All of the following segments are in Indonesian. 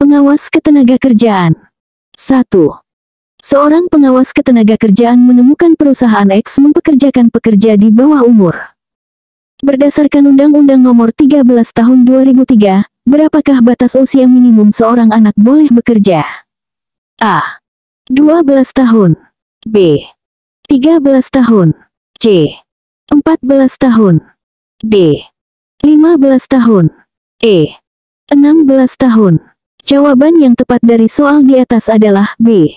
Pengawas Ketenagakerjaan. 1. Seorang pengawas ketenagakerjaan menemukan perusahaan X mempekerjakan pekerja di bawah umur. Berdasarkan Undang-Undang Nomor 13 Tahun 2003, berapakah batas usia minimum seorang anak boleh bekerja? A. 12 tahun. B. 13 tahun. C. 14 tahun. D. 15 tahun. E. 16 tahun. Jawaban yang tepat dari soal di atas adalah B.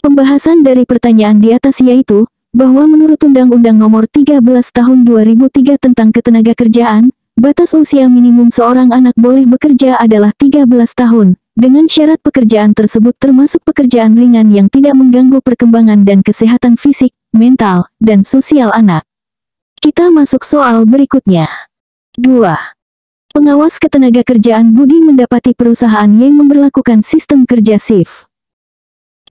Pembahasan dari pertanyaan di atas yaitu, bahwa menurut Undang-Undang Nomor 13 Tahun 2003 tentang Ketenagakerjaan, batas usia minimum seorang anak boleh bekerja adalah 13 tahun, dengan syarat pekerjaan tersebut termasuk pekerjaan ringan yang tidak mengganggu perkembangan dan kesehatan fisik, mental, dan sosial anak. Kita masuk soal berikutnya. 2. Pengawas Ketenagakerjaan Budi mendapati perusahaan yang memberlakukan sistem kerja shift.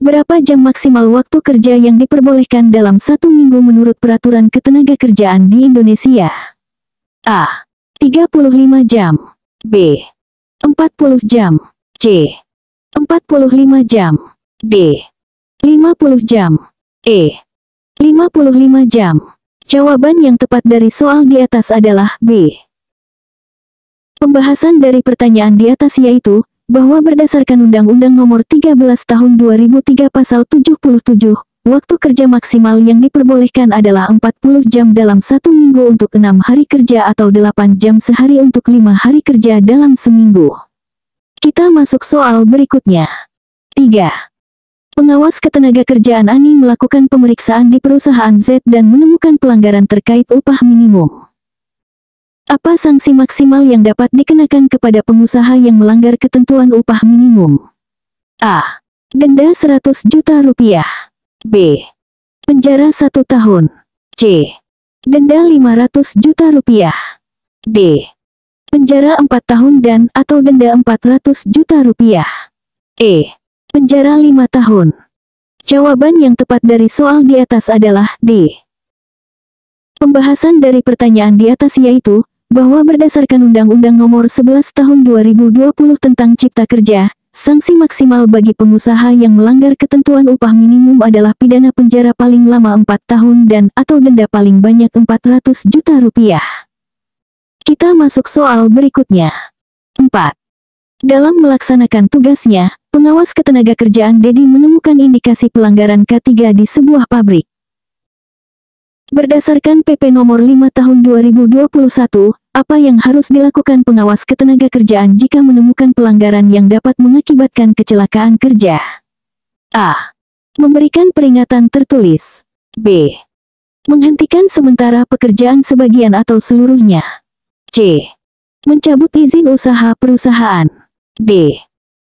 Berapa jam maksimal waktu kerja yang diperbolehkan dalam 1 minggu menurut Peraturan Ketenagakerjaan di Indonesia? A. 35 jam. B. 40 jam. C. 45 jam. D. 50 jam. E. 55 jam. Jawaban yang tepat dari soal di atas adalah B. Pembahasan dari pertanyaan di atas yaitu, bahwa berdasarkan Undang-Undang Nomor 13 Tahun 2003 Pasal 77, waktu kerja maksimal yang diperbolehkan adalah 40 jam dalam 1 minggu untuk 6 hari kerja atau 8 jam sehari untuk 5 hari kerja dalam seminggu. Kita masuk soal berikutnya. 3. Pengawas Ketenagakerjaan Ani melakukan pemeriksaan di perusahaan Z dan menemukan pelanggaran terkait upah minimum. Apa sanksi maksimal yang dapat dikenakan kepada pengusaha yang melanggar ketentuan upah minimum? A. Denda 100 juta rupiah. B. Penjara 1 tahun. C. Denda 500 juta rupiah. D. Penjara 4 tahun dan atau denda 400 juta rupiah. E. Penjara 5 tahun. Jawaban yang tepat dari soal di atas adalah D. Pembahasan dari pertanyaan di atas yaitu, bahwa berdasarkan Undang-Undang Nomor 11 Tahun 2020 tentang Cipta Kerja, sanksi maksimal bagi pengusaha yang melanggar ketentuan upah minimum adalah pidana penjara paling lama 4 tahun dan atau denda paling banyak 400 juta rupiah. Kita masuk soal berikutnya. 4. Dalam melaksanakan tugasnya, pengawas Ketenagakerjaan Dedi menemukan indikasi pelanggaran K3 di sebuah pabrik. Berdasarkan PP Nomor 5 Tahun 2021, apa yang harus dilakukan pengawas Ketenagakerjaan jika menemukan pelanggaran yang dapat mengakibatkan kecelakaan kerja? A. Memberikan peringatan tertulis. B. Menghentikan sementara pekerjaan sebagian atau seluruhnya. C. Mencabut izin usaha perusahaan. D.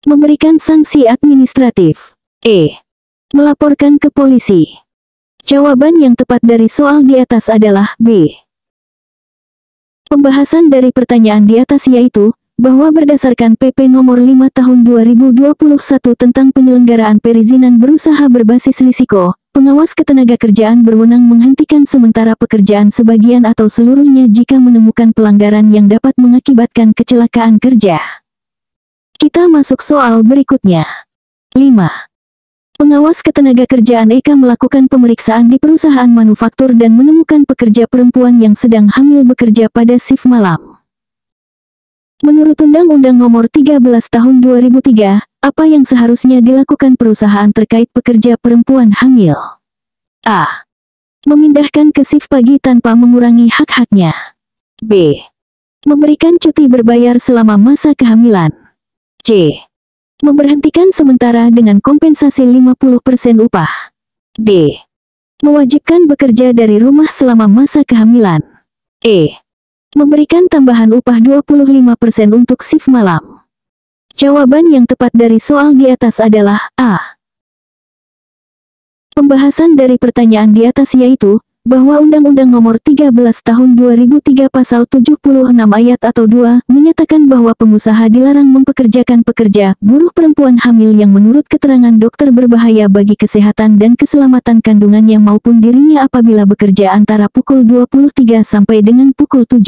Memberikan sanksi administratif. E. Melaporkan ke polisi. Jawaban yang tepat dari soal di atas adalah B. Pembahasan dari pertanyaan di atas yaitu, bahwa berdasarkan PP Nomor 5 Tahun 2021 tentang penyelenggaraan perizinan berusaha berbasis risiko, pengawas Ketenagakerjaan berwenang menghentikan sementara pekerjaan sebagian atau seluruhnya jika menemukan pelanggaran yang dapat mengakibatkan kecelakaan kerja. Kita masuk soal berikutnya. 5. Pengawas Ketenagakerjaan Eka melakukan pemeriksaan di perusahaan manufaktur dan menemukan pekerja perempuan yang sedang hamil bekerja pada shift malam. Menurut Undang-Undang Nomor 13 Tahun 2003, apa yang seharusnya dilakukan perusahaan terkait pekerja perempuan hamil? A. Memindahkan ke shift pagi tanpa mengurangi hak-haknya. B. Memberikan cuti berbayar selama masa kehamilan. C. Memberhentikan sementara dengan kompensasi 50% upah. D. Mewajibkan bekerja dari rumah selama masa kehamilan. E. Memberikan tambahan upah 25% untuk shift malam. Jawaban yang tepat dari soal di atas adalah A. Pembahasan dari pertanyaan di atas yaitu, bahwa Undang-Undang Nomor 13 Tahun 2003 Pasal 76 ayat atau 2 menyatakan bahwa pengusaha dilarang mempekerjakan pekerja buruh perempuan hamil yang menurut keterangan dokter berbahaya bagi kesehatan dan keselamatan kandungannya maupun dirinya apabila bekerja antara pukul 23 sampai dengan pukul 7.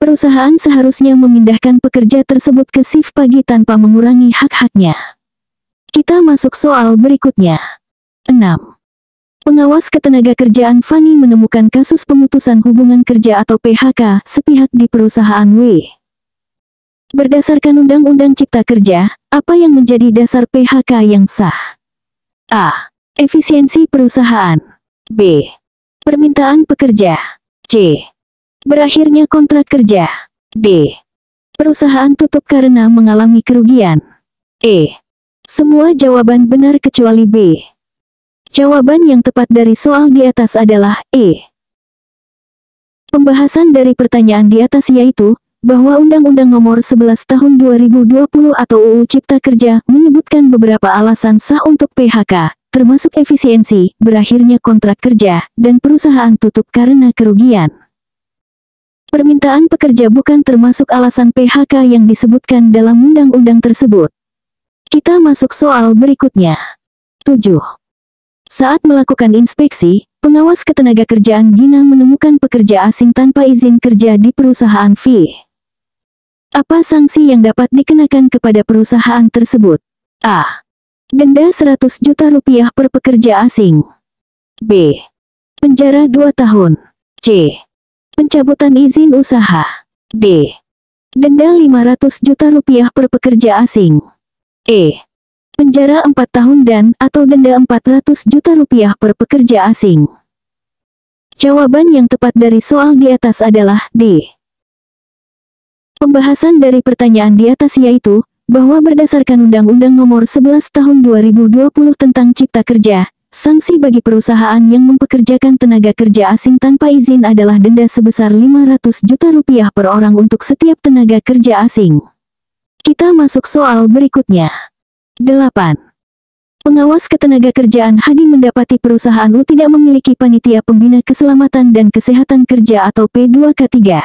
Perusahaan seharusnya memindahkan pekerja tersebut ke shift pagi tanpa mengurangi hak-haknya. Kita masuk soal berikutnya. 6. Pengawas Ketenagakerjaan Fani menemukan kasus pemutusan hubungan kerja atau PHK sepihak di perusahaan W. Berdasarkan Undang-Undang Cipta Kerja, apa yang menjadi dasar PHK yang sah? A. Efisiensi perusahaan. B. Permintaan pekerja. C. Berakhirnya kontrak kerja. D. Perusahaan tutup karena mengalami kerugian. E. Semua jawaban benar kecuali B. Jawaban yang tepat dari soal di atas adalah E. Pembahasan dari pertanyaan di atas yaitu, bahwa Undang-Undang Nomor 11 Tahun 2020 atau UU Cipta Kerja menyebutkan beberapa alasan sah untuk PHK, termasuk efisiensi, berakhirnya kontrak kerja, dan perusahaan tutup karena kerugian. Permintaan pekerja bukan termasuk alasan PHK yang disebutkan dalam undang-undang tersebut. Kita masuk soal berikutnya. 7. Saat melakukan inspeksi, pengawas ketenagakerjaan Gina menemukan pekerja asing tanpa izin kerja di perusahaan V. Apa sanksi yang dapat dikenakan kepada perusahaan tersebut? A. Denda 100 juta rupiah per pekerja asing. B. Penjara 2 tahun. C. Pencabutan izin usaha. D. Denda 500 juta rupiah per pekerja asing. E. Penjara 4 tahun dan atau denda 400 juta rupiah per pekerja asing. Jawaban yang tepat dari soal di atas adalah D. Pembahasan dari pertanyaan di atas yaitu, bahwa berdasarkan Undang-Undang Nomor 11 Tahun 2020 tentang Cipta Kerja, sanksi bagi perusahaan yang mempekerjakan tenaga kerja asing tanpa izin adalah denda sebesar 500 juta rupiah per orang untuk setiap tenaga kerja asing. Kita masuk soal berikutnya. 8. Pengawas Ketenagakerjaan Hadi mendapati perusahaan U tidak memiliki Panitia Pembina Keselamatan dan Kesehatan Kerja atau P2K3.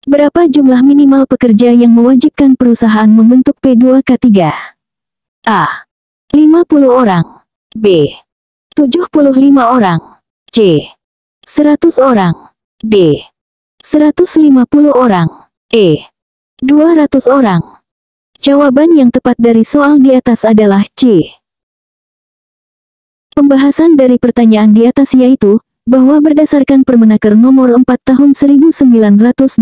Berapa jumlah minimal pekerja yang mewajibkan perusahaan membentuk P2K3? A. 50 orang. B. 75 orang. C. 100 orang. D. 150 orang. E. 200 orang. Jawaban yang tepat dari soal di atas adalah C. Pembahasan dari pertanyaan di atas yaitu, bahwa berdasarkan Permenaker Nomor 4 Tahun 1987,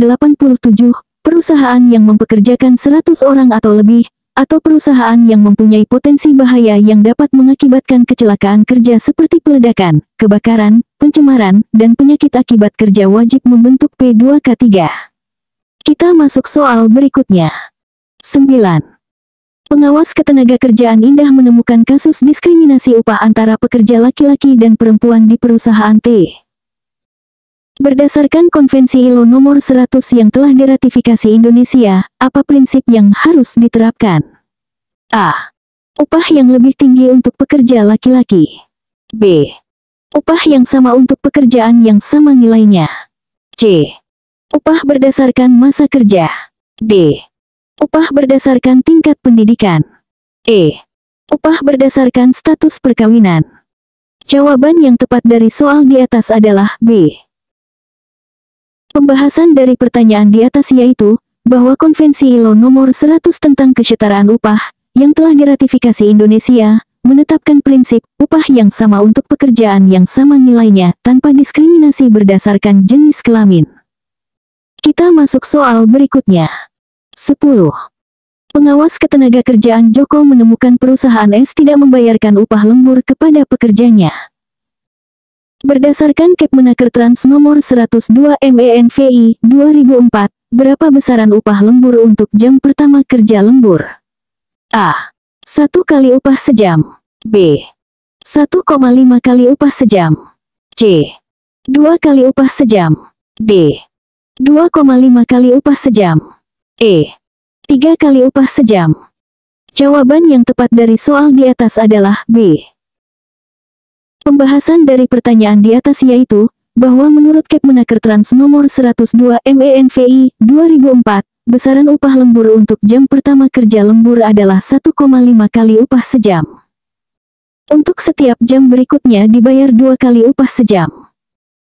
perusahaan yang mempekerjakan 100 orang atau lebih, atau perusahaan yang mempunyai potensi bahaya yang dapat mengakibatkan kecelakaan kerja seperti peledakan, kebakaran, pencemaran, dan penyakit akibat kerja wajib membentuk P2K3. Kita masuk soal berikutnya. 9. Pengawas Ketenagakerjaan Indah menemukan kasus diskriminasi upah antara pekerja laki-laki dan perempuan di perusahaan T. Berdasarkan Konvensi ILO Nomor 100 yang telah diratifikasi Indonesia, apa prinsip yang harus diterapkan? A. Upah yang lebih tinggi untuk pekerja laki-laki. B. Upah yang sama untuk pekerjaan yang sama nilainya. C. Upah berdasarkan masa kerja. D. Upah berdasarkan tingkat pendidikan. E. Upah berdasarkan status perkawinan. Jawaban yang tepat dari soal di atas adalah B. Pembahasan dari pertanyaan di atas yaitu, bahwa Konvensi ILO Nomor 100 tentang kesetaraan upah, yang telah diratifikasi Indonesia, menetapkan prinsip upah yang sama untuk pekerjaan yang sama nilainya tanpa diskriminasi berdasarkan jenis kelamin. Kita masuk soal berikutnya. 10. Pengawas Ketenagakerjaan Joko menemukan perusahaan S tidak membayarkan upah lembur kepada pekerjanya. Berdasarkan Kepmenaker Trans Nomor 102 MENVI 2004, berapa besaran upah lembur untuk jam pertama kerja lembur? A. 1 kali upah sejam. B. 1,5 kali upah sejam. C. 2 kali upah sejam. D. 2,5 kali upah sejam. E. 3 kali upah sejam. Jawaban yang tepat dari soal di atas adalah B. Pembahasan dari pertanyaan di atas yaitu, bahwa menurut Kepmenaker Trans Nomor 102 MENVI 2004, besaran upah lembur untuk jam pertama kerja lembur adalah 1,5 kali upah sejam. Untuk setiap jam berikutnya dibayar 2 kali upah sejam.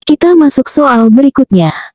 Kita masuk soal berikutnya.